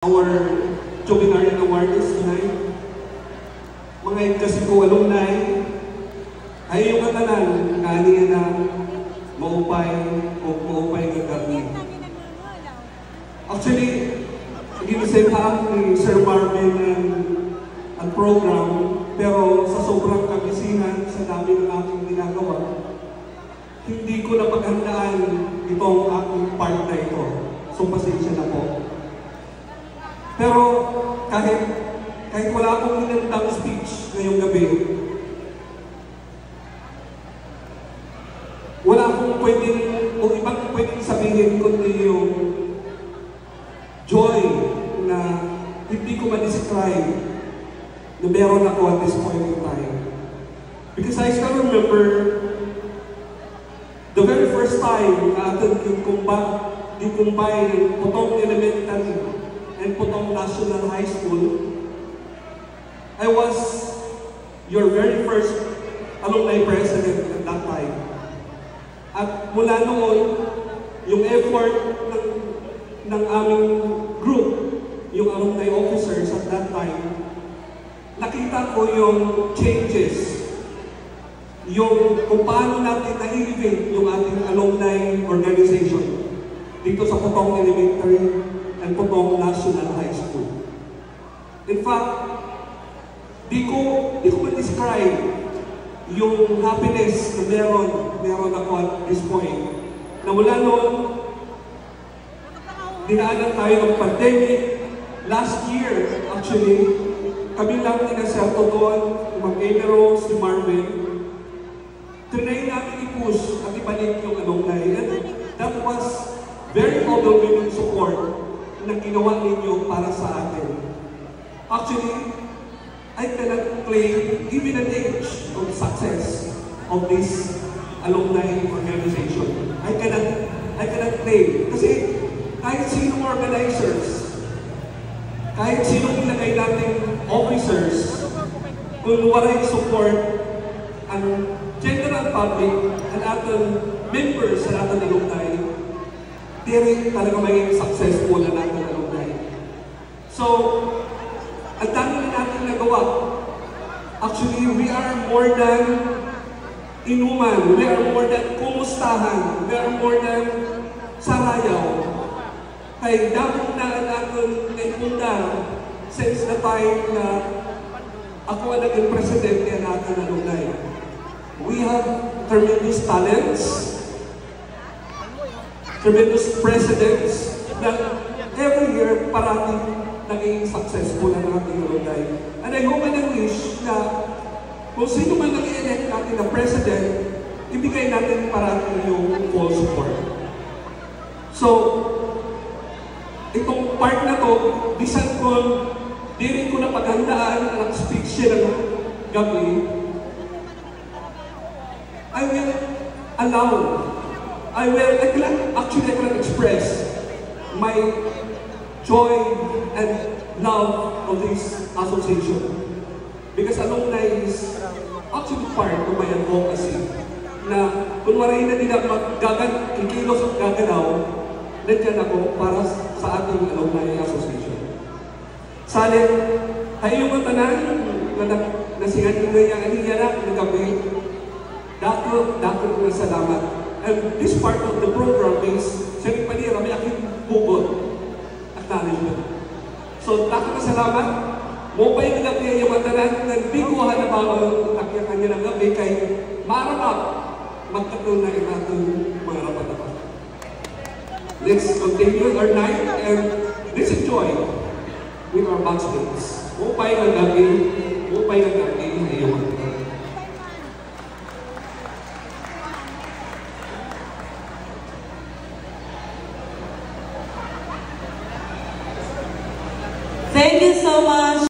Our Jubilarian Awardees tonight, mga Igkasigo alumni, ay yung katanan, kaniya na maupay o maupay ng gabi. Actually, ginisipaan ni Sir Marvin ang program, pero sa sobrang kabisihan, sa dami ng aking ginagawa, hindi ko napaghandaan itong aking part na ito. So, pasensya na po. Pero kahit wala akong inandang speech ngayong gabi, wala akong pwedeng, o ibang pwedeng sabihin kundi yung joy na hindi ko ma-describe na meron ako at this point in time. Because I still remember the very first time na atin yung combine ng Putong Elementary and Putong National High School, I was your very first alumni president at that time. At mula noon, yung effort ng aming group, yung alumni officers at that time, nakita ko yung changes, yung kung paano natin na-elevate yung ating alumni organization dito sa Putong Elementary and Putong National High School. In fact, di ko ma-describe yung happiness na meron ako at this point. Na mula noon, dinaanan tayo ng pandemic. Last year, actually, kami lang ni Naselto doon, mag-Amy Rose, si Marvin. Trinay namin i-push at ibalik yung alumni. And that was very overwhelming support na ginawa ninyo para sa atin. Actually, I cannot claim even an age of success of this alumni organization. I cannot claim. Kasi kahit sinong organizers, kahit sinong ilagay nating officers, kung walang support ang general public, ang ating members sa ating alumni, di rin talaga magiging successful na natin alumni. So, ang dami na natin nagawa. Actually, we are more than inuman. We are more than kumustahan. We are more than sarayaw. Kaya dapat na natin naipunda since the time na ako ang naging presidente natin alumni. We have tremendous talents, tremendous presidents that every year parating naging successful ang ating alumni. And I hope and wish na kung sino man nag-elect natin na president, ibigay natin parating yung full support. So, itong part na to, bisan ko, di rin ko napaghandaan ang speech siya ng gabi, I cannot express my joy and love of this association. Because alumni is actually part of my advocacy. Na kung wala na nila kikilos at gaganaw, nandiyan ako para sa ating alumni association. Salit, kayo yung tanan na singan nyo yung aniyanak ng gabi, dako na salamat. And this part of the program is, siya pa niya, may aking bukod, acknowledgement. So, dako na salamat. Mo pa yung gabi yung matanan, nagbiguhan na bawal takya kanya ng gabi kay marapap magkatun na itong mga rapat-rapat. Let's continue our night and let's enjoy with our batchmates. Mo pa yung gabi, ngayon. Thank you so much.